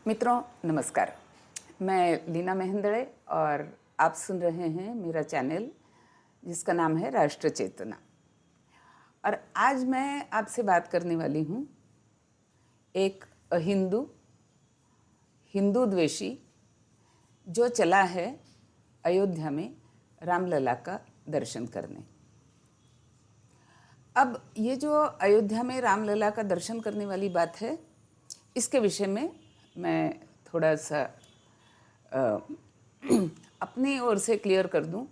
मित्रों नमस्कार। मैं लीना महेंद्रे और आप सुन रहे हैं मेरा चैनल जिसका नाम है राष्ट्र चेतना। और आज मैं आपसे बात करने वाली हूँ एक हिंदू द्वेषी जो चला है अयोध्या में रामलला का दर्शन करने। अब ये जो अयोध्या में रामलला का दर्शन करने वाली बात है, इसके विषय में मैं थोड़ा सा अपनी ओर से क्लियर कर दूं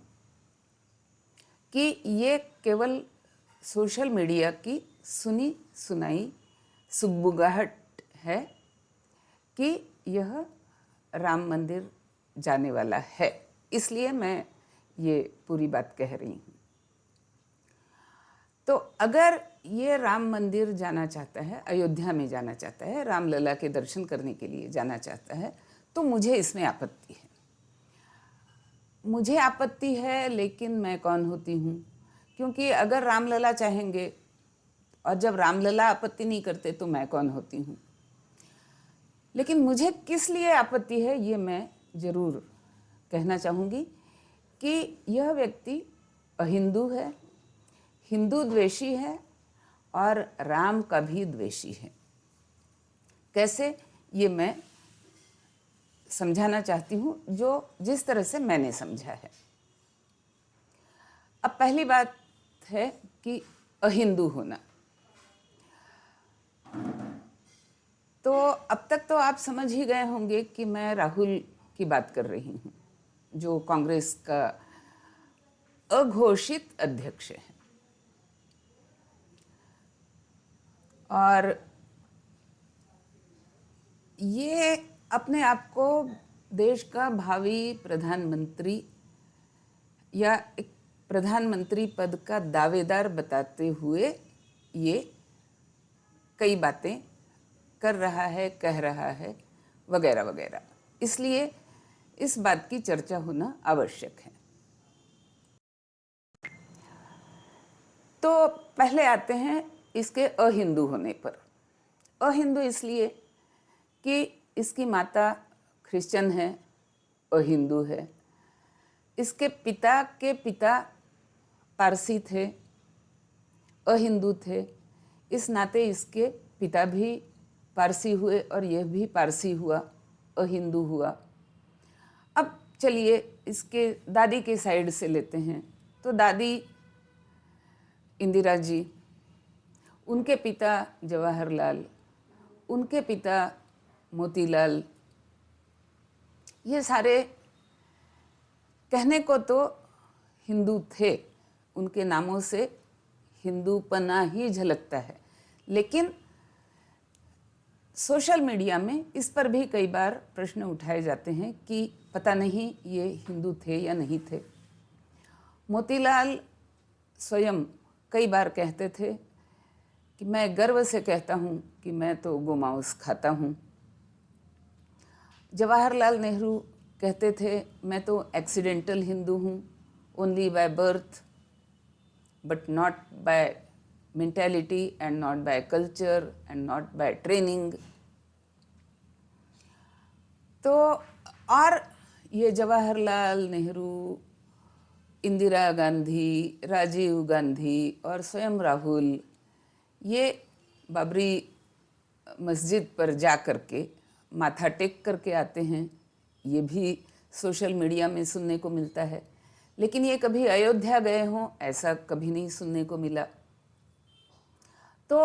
कि ये केवल सोशल मीडिया की सुनी सुनाई सुगबुगाहट है कि यह राम मंदिर जाने वाला है, इसलिए मैं ये पूरी बात कह रही हूँ। तो अगर ये राम मंदिर जाना चाहता है, अयोध्या में जाना चाहता है, रामलला के दर्शन करने के लिए जाना चाहता है, तो मुझे इसमें आपत्ति है। मुझे आपत्ति है, लेकिन मैं कौन होती हूँ? क्योंकि अगर रामलला चाहेंगे और जब रामलला आपत्ति नहीं करते तो मैं कौन होती हूँ? लेकिन मुझे किस लिए आपत्ति है ये मैं ज़रूर कहना चाहूँगी कि यह व्यक्ति अहिंदू है, हिंदू द्वेषी है और राम का भी द्वेषी है। कैसे, ये मैं समझाना चाहती हूँ जिस तरह से मैंने समझा है। अब पहली बात है कि अहिंदू होना। तो अब तक तो आप समझ ही गए होंगे कि मैं राहुल की बात कर रही हूँ, जो कांग्रेस का अघोषित अध्यक्ष है। और ये अपने आप को देश का भावी प्रधानमंत्री या एक प्रधानमंत्री पद का दावेदार बताते हुए ये कई बातें कर रहा है, कह रहा है, वगैरह वगैरह। इसलिए इस बात की चर्चा होना आवश्यक है। तो पहले आते हैं इसके अहिंदू होने पर। अहिंदू इसलिए कि इसकी माता क्रिश्चियन है, अहिंदू है। इसके पिता के पिता पारसी थे, अहिंदू थे। इस नाते इसके पिता भी पारसी हुए और यह भी पारसी हुआ, अहिंदू हुआ। अब चलिए इसके दादी के साइड से लेते हैं। तो दादी इंदिरा जी, उनके पिता जवाहरलाल, उनके पिता मोतीलाल, ये सारे कहने को तो हिंदू थे, उनके नामों से हिंदूपना ही झलकता है। लेकिन सोशल मीडिया में इस पर भी कई बार प्रश्न उठाए जाते हैं कि पता नहीं ये हिंदू थे या नहीं थे। मोतीलाल स्वयं कई बार कहते थे कि मैं गर्व से कहता हूँ कि मैं तो गोमांस खाता हूँ। जवाहरलाल नेहरू कहते थे मैं तो एक्सीडेंटल हिंदू हूँ, only by birth but not by mentality and not by culture and not by training. तो और ये जवाहरलाल नेहरू, इंदिरा गांधी, राजीव गांधी और स्वयं राहुल, ये बाबरी मस्जिद पर जा कर के माथा टेक करके आते हैं, ये भी सोशल मीडिया में सुनने को मिलता है। लेकिन ये कभी अयोध्या गए हों ऐसा कभी नहीं सुनने को मिला। तो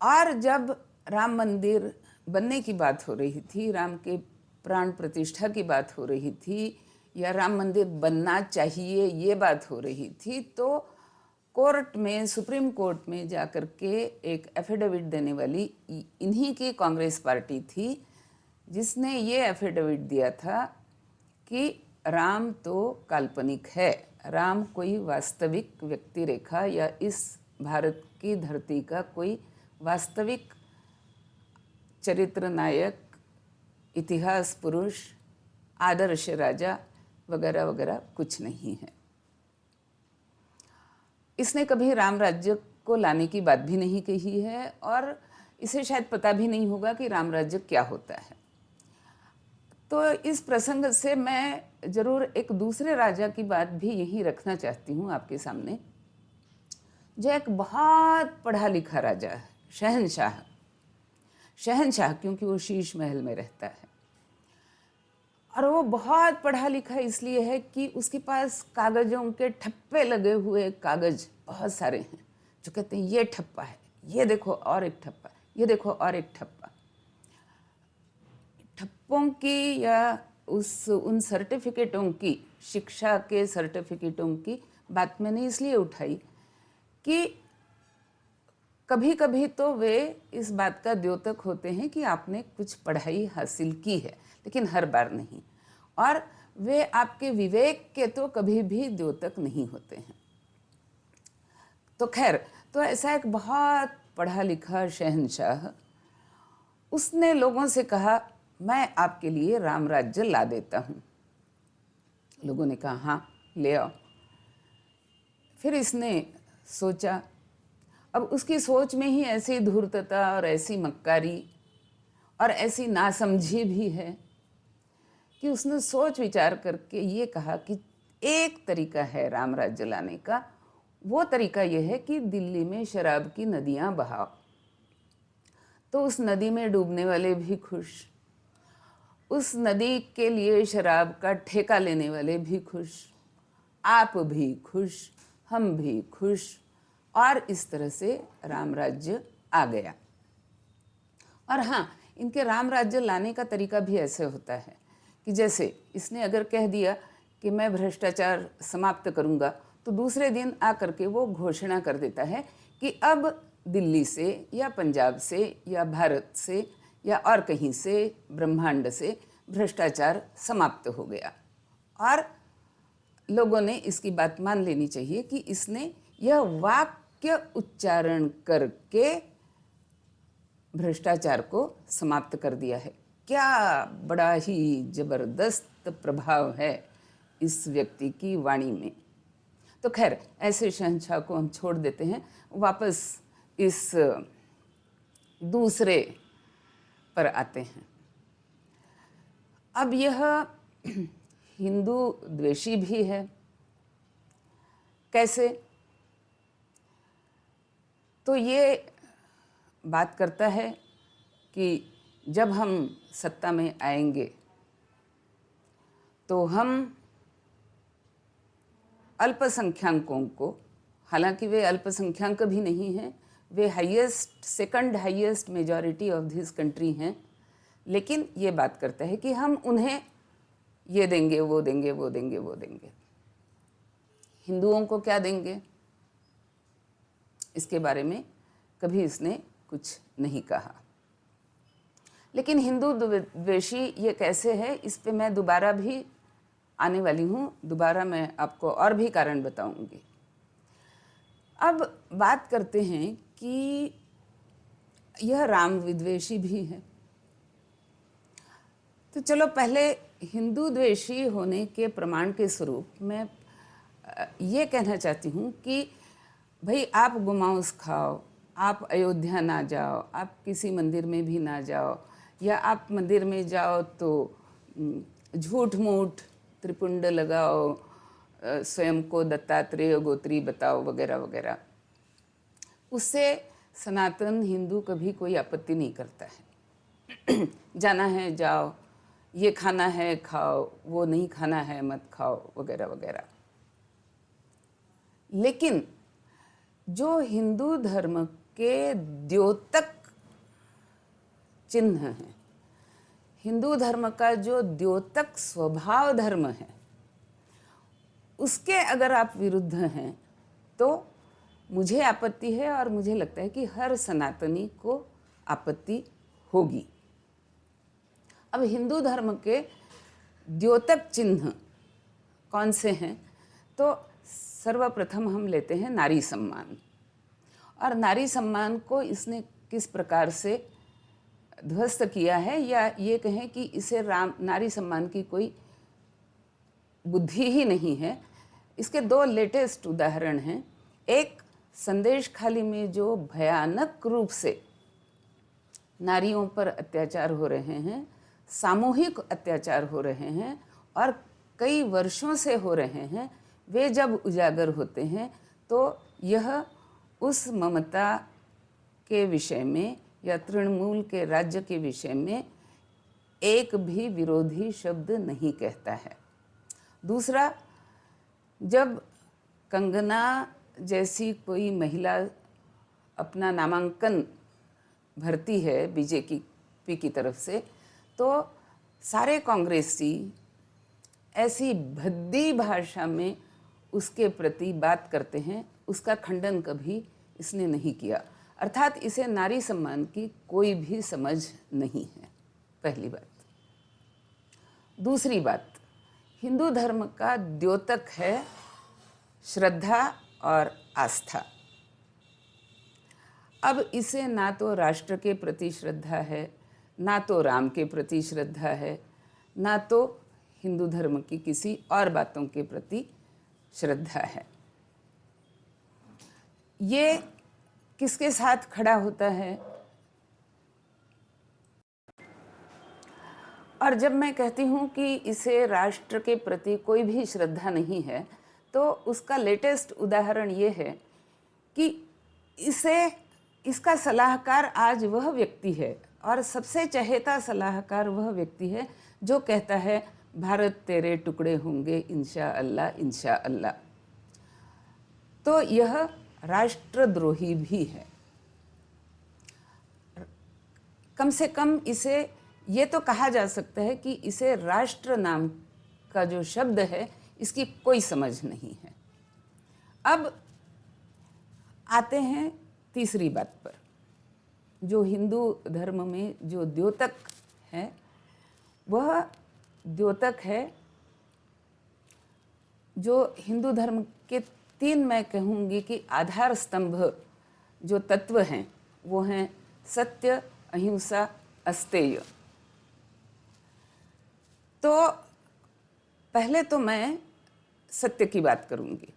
और जब राम मंदिर बनने की बात हो रही थी, राम के प्राण प्रतिष्ठा की बात हो रही थी, या राम मंदिर बनना चाहिए ये बात हो रही थी, तो कोर्ट में, सुप्रीम कोर्ट में जाकर के एक एफिडेविट देने वाली इन्हीं की कांग्रेस पार्टी थी, जिसने ये एफिडेविट दिया था कि राम तो काल्पनिक है, राम कोई वास्तविक व्यक्ति रेखा या इस भारत की धरती का कोई वास्तविक चरित्र नायक, इतिहास पुरुष, आदर्श राजा वगैरह वगैरह कुछ नहीं है। इसने कभी राम राज्य को लाने की बात भी नहीं कही है और इसे शायद पता भी नहीं होगा कि राम राज्य क्या होता है। तो इस प्रसंग से मैं ज़रूर एक दूसरे राजा की बात भी यहीं रखना चाहती हूँ आपके सामने, जो एक बहुत पढ़ा लिखा राजा है, शहंशाह। शहंशाह क्योंकि वो शीश महल में रहता है, और वो बहुत पढ़ा लिखा इसलिए है कि उसके पास कागज़ों के ठप्पे लगे हुए कागज़ बहुत सारे हैं, जो कहते हैं ये ठप्पा है, ये देखो और एक ठप्पा, ये देखो और एक ठप्पा। ठप्पों की या उन सर्टिफिकेटों की, शिक्षा के सर्टिफिकेटों की बात मैंने इसलिए उठाई कि कभी कभी तो वे इस बात का द्योतक होते हैं कि आपने कुछ पढ़ाई हासिल की है, लेकिन हर बार नहीं, और वे आपके विवेक के तो कभी भी द्योतक नहीं होते हैं। तो खैर, तो ऐसा एक बहुत पढ़ा लिखा शहंशाह, उसने लोगों से कहा मैं आपके लिए राम राज्य ला देता हूँ। लोगों ने कहा हाँ ले आओ। फिर इसने सोचा, अब उसकी सोच में ही ऐसी धूर्तता और ऐसी मक्कारी और ऐसी नासमझी भी है कि उसने सोच विचार करके ये कहा कि एक तरीका है राम राज्य लाने का, वो तरीका यह है कि दिल्ली में शराब की नदियाँ बहाओ, तो उस नदी में डूबने वाले भी खुश, उस नदी के लिए शराब का ठेका लेने वाले भी खुश, आप भी खुश, हम भी खुश, और इस तरह से राम राज्य आ गया। और हाँ, इनके राम राज्य लाने का तरीका भी ऐसे होता है कि जैसे इसने अगर कह दिया कि मैं भ्रष्टाचार समाप्त करूँगा, तो दूसरे दिन आकर के वो घोषणा कर देता है कि अब दिल्ली से या पंजाब से या भारत से या और कहीं से ब्रह्मांड से भ्रष्टाचार समाप्त हो गया। और लोगों ने इसकी बात मान लेनी चाहिए कि इसने यह वाक्य उच्चारण करके भ्रष्टाचार को समाप्त कर दिया है। क्या बड़ा ही जबरदस्त प्रभाव है इस व्यक्ति की वाणी में। तो खैर, ऐसे शहंशाह को हम छोड़ देते हैं, वापस इस दूसरे पर आते हैं। अब यह हिंदू द्वेषी भी है। कैसे? तो ये बात करता है कि जब हम सत्ता में आएंगे तो हम अल्पसंख्यकों को, हालांकि वे अल्पसंख्यक भी नहीं हैं, वे second highest majority of this country हैं, लेकिन ये बात करता है कि हम उन्हें ये देंगे, वो देंगे, वो देंगे, वो देंगे। हिंदुओं को क्या देंगे, इसके बारे में कभी इसने कुछ नहीं कहा। लेकिन हिंदू द्वेषी ये कैसे है, इस पे मैं दोबारा भी आने वाली हूँ, दोबारा मैं आपको और भी कारण बताऊंगी। अब बात करते हैं कि यह राम विद्वेषी भी है। तो चलो पहले हिंदू द्वेषी होने के प्रमाण के स्वरूप मैं ये कहना चाहती हूँ कि भाई आप गोमांस खाओ, आप अयोध्या ना जाओ, आप किसी मंदिर में भी ना जाओ, या आप मंदिर में जाओ तो झूठ मूठ त्रिपुंड लगाओ, स्वयं को दत्तात्रेय गोत्री बताओ, वगैरह वगैरह, उससे सनातन हिंदू कभी कोई आपत्ति नहीं करता है। जाना है जाओ, ये खाना है खाओ, वो नहीं खाना है मत खाओ, वगैरह वगैरह। लेकिन जो हिंदू धर्म के द्योतक चिन्ह हैं, हिंदू धर्म का जो द्योतक स्वभाव धर्म है, उसके अगर आप विरुद्ध हैं तो मुझे आपत्ति है, और मुझे लगता है कि हर सनातनी को आपत्ति होगी। अब हिंदू धर्म के द्योतक चिन्ह कौन से हैं? तो सर्वप्रथम हम लेते हैं नारी सम्मान। और नारी सम्मान को इसने किस प्रकार से ध्वस्त किया है, या ये कहें कि इसे नारी सम्मान की कोई बुद्धि ही नहीं है। इसके दो लेटेस्ट उदाहरण हैं। एक, संदेश खाली में जो भयानक रूप से नारियों पर अत्याचार हो रहे हैं, सामूहिक अत्याचार हो रहे हैं और कई वर्षों से हो रहे हैं, वे जब उजागर होते हैं तो यह उस ममता के विषय में या तृणमूल के राज्य के विषय में एक भी विरोधी शब्द नहीं कहता है। दूसरा, जब कंगना जैसी कोई महिला अपना नामांकन भरती है बीजेपी की तरफ से, तो सारे कांग्रेसी ऐसी भद्दी भाषा में उसके प्रति बात करते हैं, उसका खंडन कभी इसने नहीं किया। अर्थात इसे नारी सम्मान की कोई भी समझ नहीं है, पहली बात। दूसरी बात, हिंदू धर्म का द्योतक है श्रद्धा और आस्था। अब इसे ना तो राष्ट्र के प्रति श्रद्धा है, ना तो राम के प्रति श्रद्धा है, ना तो हिंदू धर्म की किसी और बातों के प्रति श्रद्धा है। ये किसके साथ खड़ा होता है? और जब मैं कहती हूँ कि इसे राष्ट्र के प्रति कोई भी श्रद्धा नहीं है, तो उसका लेटेस्ट उदाहरण ये है कि इसका सलाहकार आज वह व्यक्ति है और सबसे चहेता सलाहकार वह व्यक्ति है जो कहता है भारत तेरे टुकड़े होंगे इंशा अल्लाह इंशा अल्लाह। तो यह राष्ट्रद्रोही भी है। कम से कम इसे ये तो कहा जा सकता है कि इसे राष्ट्र नाम का जो शब्द है इसकी कोई समझ नहीं है। अब आते हैं तीसरी बात पर, जो हिंदू धर्म में जो द्योतक है, वह द्योतक है जो हिंदू धर्म के तीन, मैं कहूँगी कि आधार स्तंभ जो तत्व हैं, वो हैं सत्य, अहिंसा, अस्तेय। तो पहले तो मैं सत्य की बात करूँगी।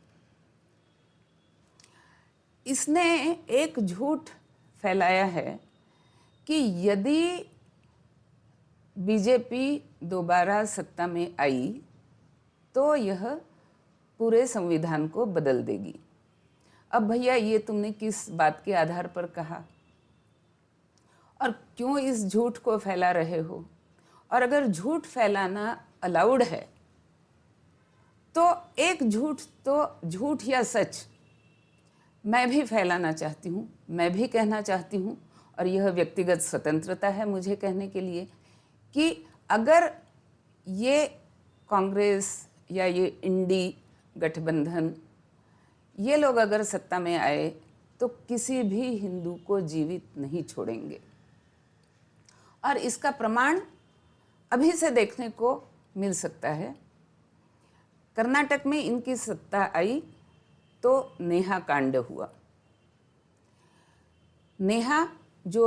इसने एक झूठ फैलाया है कि यदि बीजेपी दोबारा सत्ता में आई तो यह पूरे संविधान को बदल देगी। अब भैया ये तुमने किस बात के आधार पर कहा और क्यों इस झूठ को फैला रहे हो? और अगर झूठ फैलाना अलाउड है तो एक झूठ तो झूठ या सच मैं भी फैलाना चाहती हूँ, मैं भी कहना चाहती हूँ, और यह व्यक्तिगत स्वतंत्रता है मुझे कहने के लिए कि अगर ये कांग्रेस या ये इंडी गठबंधन, ये लोग अगर सत्ता में आए तो किसी भी हिंदू को जीवित नहीं छोड़ेंगे। और इसका प्रमाण अभी से देखने को मिल सकता है। कर्नाटक में इनकी सत्ता आई तो नेहा कांड हुआ। नेहा जो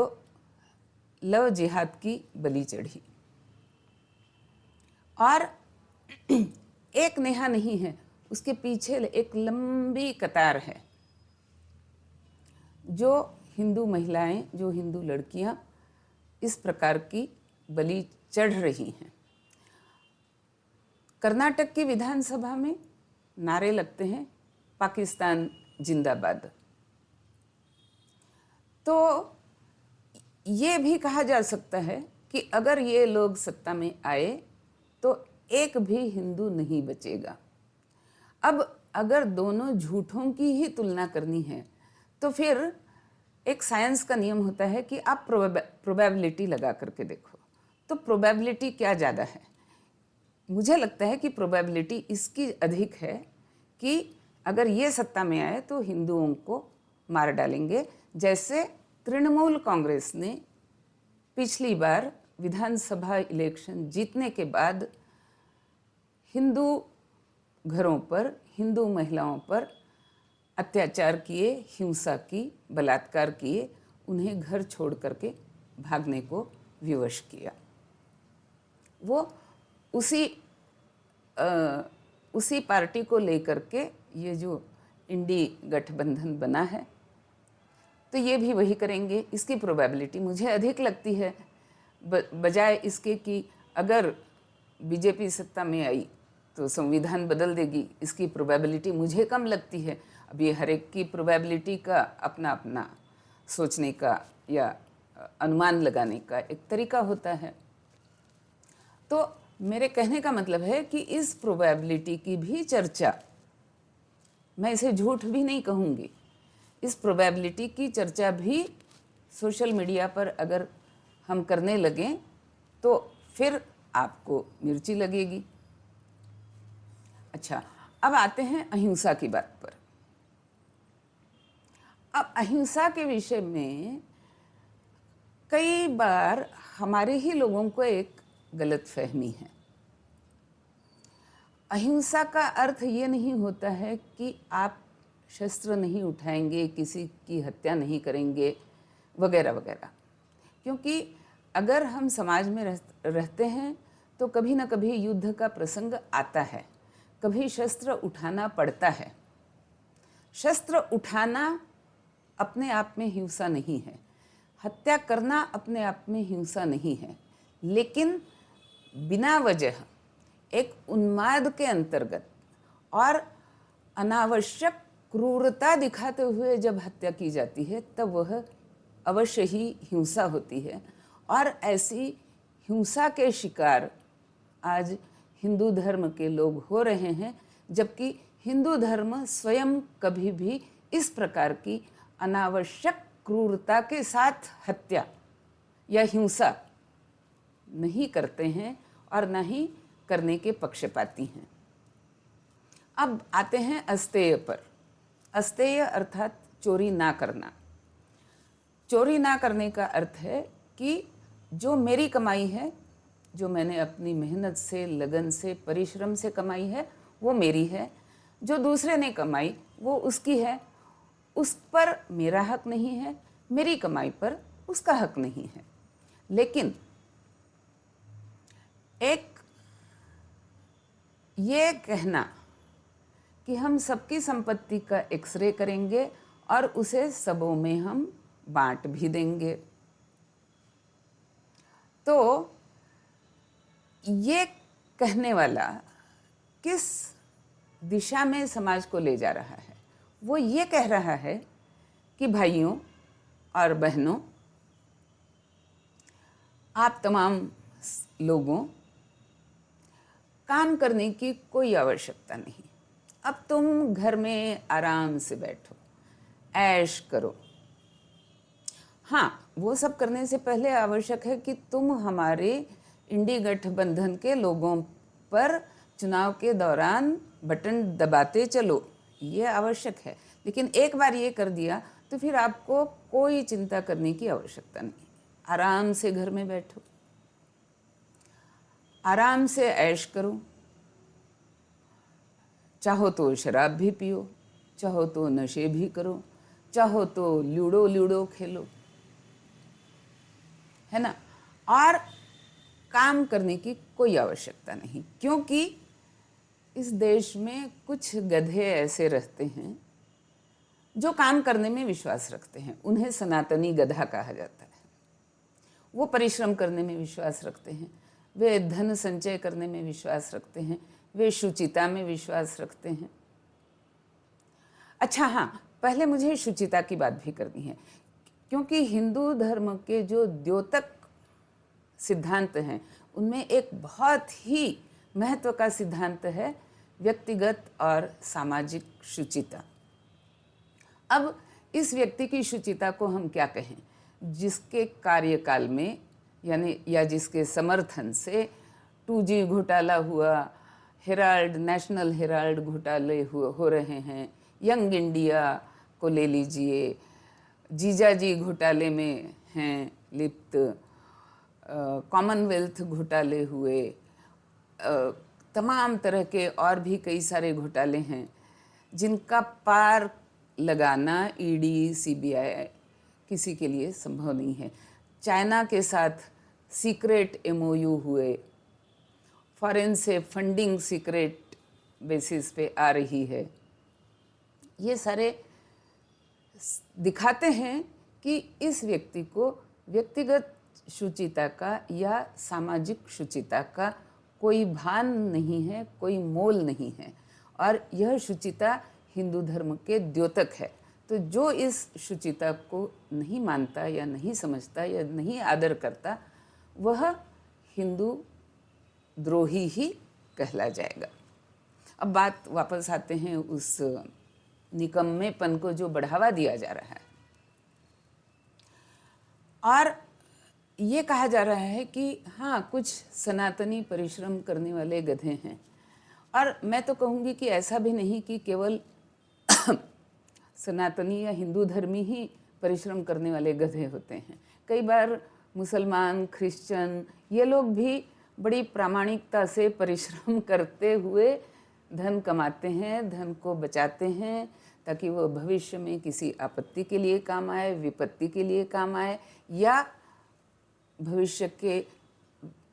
लव जिहाद की बलि चढ़ी, और एक नेहा नहीं है, उसके पीछे एक लंबी कतार है जो हिंदू महिलाएं, जो हिंदू लड़कियां इस प्रकार की बलि चढ़ रही हैं। कर्नाटक की विधानसभा में नारे लगते हैं पाकिस्तान जिंदाबाद। तो ये भी कहा जा सकता है कि अगर ये लोग सत्ता में आए तो एक भी हिंदू नहीं बचेगा। अब अगर दोनों झूठों की ही तुलना करनी है तो फिर एक साइंस का नियम होता है कि आप प्रोबेबिलिटी लगा करके देखो। तो प्रोबेबिलिटी क्या ज़्यादा है? मुझे लगता है कि प्रोबेबिलिटी इसकी अधिक है कि अगर ये सत्ता में आए तो हिंदुओं को मार डालेंगे, जैसे तृणमूल कांग्रेस ने पिछली बार विधानसभा इलेक्शन जीतने के बाद हिंदू घरों पर, हिंदू महिलाओं पर अत्याचार किए, हिंसा की, बलात्कार किए, उन्हें घर छोड़ करके भागने को विवश किया। वो उसी पार्टी को लेकर के ये जो इंडी गठबंधन बना है, तो ये भी वही करेंगे। इसकी प्रोबेबिलिटी मुझे अधिक लगती है बजाय इसके कि अगर बीजेपी सत्ता में आई तो संविधान बदल देगी, इसकी प्रोबेबिलिटी मुझे कम लगती है। अब ये हर एक की प्रोबेबिलिटी का अपना अपना सोचने का या अनुमान लगाने का एक तरीका होता है। तो मेरे कहने का मतलब है कि इस प्रोबेबिलिटी की भी चर्चा, मैं इसे झूठ भी नहीं कहूँगी, इस प्रोबेबिलिटी की चर्चा भी सोशल मीडिया पर अगर हम करने लगें तो फिर आपको मिर्ची लगेगी। अच्छा, अब आते हैं अहिंसा की बात पर। अब अहिंसा के विषय में कई बार हमारे ही लोगों को एक गलत फहमी है। अहिंसा का अर्थ ये नहीं होता है कि आप शस्त्र नहीं उठाएंगे, किसी की हत्या नहीं करेंगे वगैरह वगैरह, क्योंकि अगर हम समाज में रहते हैं तो कभी ना कभी युद्ध का प्रसंग आता है, कभी शस्त्र उठाना पड़ता है। शस्त्र उठाना अपने आप में हिंसा नहीं है, हत्या करना अपने आप में हिंसा नहीं है, लेकिन बिना वजह एक उन्माद के अंतर्गत और अनावश्यक क्रूरता दिखाते हुए जब हत्या की जाती है तब वह अवश्य ही हिंसा होती है। और ऐसी हिंसा के शिकार आज हिंदू धर्म के लोग हो रहे हैं, जबकि हिंदू धर्म स्वयं कभी भी इस प्रकार की अनावश्यक क्रूरता के साथ हत्या या हिंसा नहीं करते हैं और न ही करने के पक्षपाती हैं। अब आते हैं अस्तेय पर। अस्तेय अर्थात चोरी ना करना। चोरी ना करने का अर्थ है कि जो मेरी कमाई है, जो मैंने अपनी मेहनत से, लगन से, परिश्रम से कमाई है, वो मेरी है। जो दूसरे ने कमाई वो उसकी है, उस पर मेरा हक नहीं है, मेरी कमाई पर उसका हक नहीं है। लेकिन एक ये कहना कि हम सबकी संपत्ति का एक्सरे करेंगे और उसे सबों में हम बांट भी देंगे, तो ये कहने वाला किस दिशा में समाज को ले जा रहा है? वो ये कह रहा है कि भाइयों और बहनों, आप तमाम लोगों, काम करने की कोई आवश्यकता नहीं। अब तुम घर में आराम से बैठो, ऐश करो। हाँ, वो सब करने से पहले आवश्यक है कि तुम हमारे इंडी गठबंधन के लोगों पर चुनाव के दौरान बटन दबाते चलो, ये आवश्यक है। लेकिन एक बार ये कर दिया तो फिर आपको कोई चिंता करने की आवश्यकता नहीं। आराम से घर में बैठो, आराम से ऐश करो। चाहो तो शराब भी पियो, चाहो तो नशे भी करो, चाहो तो लूडो खेलो, है ना। और काम करने की कोई आवश्यकता नहीं, क्योंकि इस देश में कुछ गधे ऐसे रहते हैं जो काम करने में विश्वास रखते हैं। उन्हें सनातनी गधा कहा जाता है। वो परिश्रम करने में विश्वास रखते हैं, वे धन संचय करने में विश्वास रखते हैं, वे शुचिता में विश्वास रखते हैं। अच्छा हाँ, पहले मुझे शुचिता की बात भी करनी है, क्योंकि हिंदू धर्म के जो द्योतक सिद्धांत हैं उनमें एक बहुत ही महत्व का सिद्धांत है व्यक्तिगत और सामाजिक शुचिता। अब इस व्यक्ति की शुचिता को हम क्या कहें? जिसके कार्यकाल में यानी या जिसके समर्थन से 2G घोटाला हुआ, हेराल्ड, नेशनल हेराल्ड घोटाले हो रहे हैं, यंग इंडिया को ले लीजिए, जीजाजी घोटाले में हैं लिप्त, कॉमनवेल्थ घोटाले हुए, तमाम तरह के और भी कई सारे घोटाले हैं जिनका पार लगाना ईडी, सीबीआई किसी के लिए संभव नहीं है। चाइना के साथ सीक्रेट MOU हुए, फॉरेन से फंडिंग सीक्रेट बेसिस पे आ रही है। ये सारे दिखाते हैं कि इस व्यक्ति को व्यक्तिगत शुचिता का या सामाजिक शुचिता का कोई भान नहीं है, कोई मोल नहीं है, और यह शुचिता हिंदू धर्म के द्योतक है। तो जो इस शुचिता को नहीं मानता या नहीं समझता या नहीं आदर करता, वह हिंदू द्रोही ही कहला जाएगा। अब बात वापस आते हैं उस निकम्मेपन को जो बढ़ावा दिया जा रहा है, और ये कहा जा रहा है कि हाँ, कुछ सनातनी परिश्रम करने वाले गधे हैं। और मैं तो कहूँगी कि ऐसा भी नहीं कि केवल सनातनी या हिंदू धर्मी ही परिश्रम करने वाले गधे होते हैं। कई बार मुसलमान, क्रिश्चियन, ये लोग भी बड़ी प्रामाणिकता से परिश्रम करते हुए धन कमाते हैं, धन को बचाते हैं, ताकि वो भविष्य में किसी आपत्ति के लिए काम आए, विपत्ति के लिए काम आए, या भविष्य के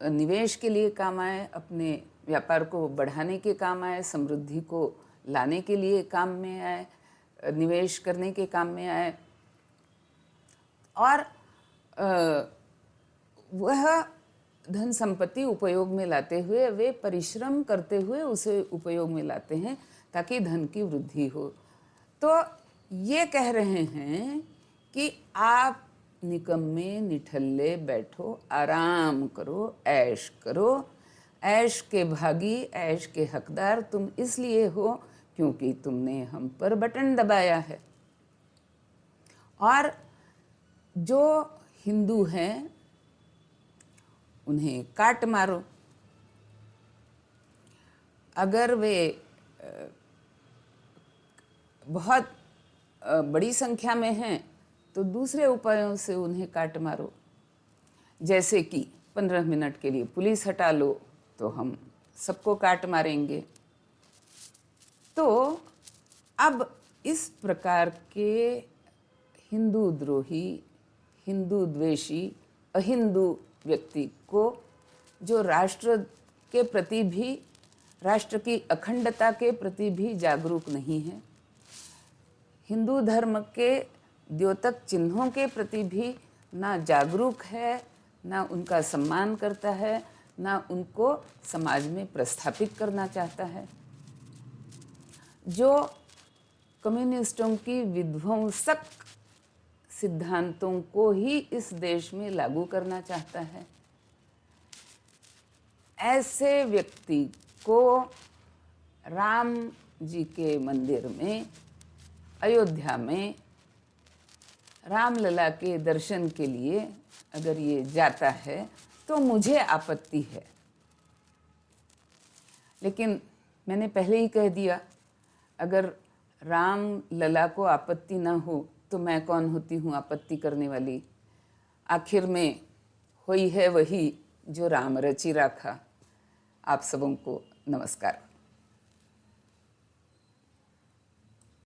निवेश के लिए काम आए, अपने व्यापार को बढ़ाने के काम आए, समृद्धि को लाने के लिए काम में आए, निवेश करने के काम में आए। और वह धन संपत्ति उपयोग में लाते हुए वे परिश्रम करते हुए उसे उपयोग में लाते हैं ताकि धन की वृद्धि हो। तो ये कह रहे हैं कि आप निकम्मे निठल्ले बैठो, आराम करो, ऐश करो, ऐश के भागी, ऐश के हकदार तुम इसलिए हो क्योंकि तुमने हम पर बटन दबाया है। और जो हिंदू हैं उन्हें काट मारो। अगर वे बहुत बड़ी संख्या में हैं तो दूसरे उपायों से उन्हें काट मारो, जैसे कि 15 मिनट के लिए पुलिस हटा लो तो हम सबको काट मारेंगे। तो अब इस प्रकार के हिंदू द्रोही, हिंदू द्वेषी, अहिंदू व्यक्ति को, जो राष्ट्र के प्रति भी, राष्ट्र की अखंडता के प्रति भी जागरूक नहीं है, हिंदू धर्म के द्योतक चिन्हों के प्रति भी ना जागरूक है, ना उनका सम्मान करता है, ना उनको समाज में प्रस्थापित करना चाहता है, जो कम्युनिस्टों की विध्वंसक सिद्धांतों को ही इस देश में लागू करना चाहता है, ऐसे व्यक्ति को राम जी के मंदिर में, अयोध्या में रामलला के दर्शन के लिए अगर ये जाता है तो मुझे आपत्ति है। लेकिन मैंने पहले ही कह दिया, अगर रामलला को आपत्ति ना हो तो मैं कौन होती हूँ आपत्ति करने वाली। आखिर में होई है वही जो राम रचि राखा। आप सबों को नमस्कार।